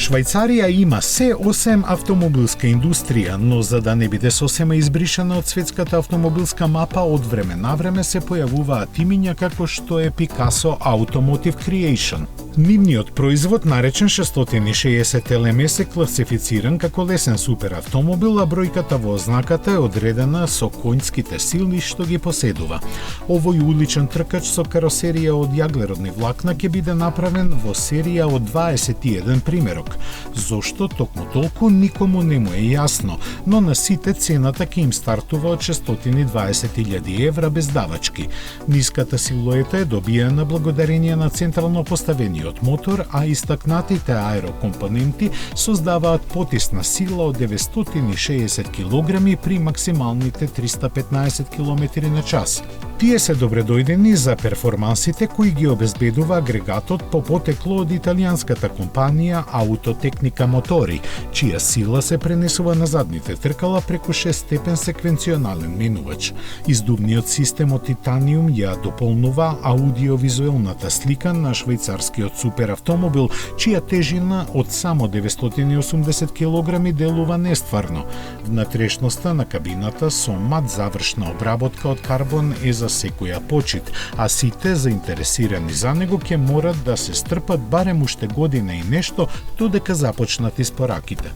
Швајцарија има се осем автомобилска индустрија, но за да не биде сосема избришана од светската автомобилска мапа, од време на време се појавуваат имиња како што е Picasso Automotive Creation. Нивниот производ, наречен 660 LMS, е класифициран како лесен супер автомобил, а бројката во ознаката е одредена со конјските сили што ги поседува. Овој уличен тркач со каросерија од јаглеродни влакна ќе биде направен во серија од 21 примерок. Зошто токму толку никому не му е јасно, но на сите цената ќе им стартува од 620.000 евра без давачки. Ниската силуета е добиена благодарение на централно поставениот мотор, а истакнатите аерокомпоненти создаваат потисна сила од 960 кг при максималните 315 км на час. Тие се добредојдени за перформансите кои ги обезбедува агрегатот по потекло од италијанската компанија Autotecnica Motori, чија сила се пренесува на задните тркала преку 6-степен секвенционален менувач. Издувниот систем од титаниум ја дополнува аудиовизуелната слика на швајцарскиот суперавтомобил, чија тежина од само 980 кг делува нестварно. Внатрешноста на кабината со мат завршна обработка од карбон е за секоја почит, а сите заинтересирани за него ќе морат да се стрпат барем уште година и нешто додека започнат испораките.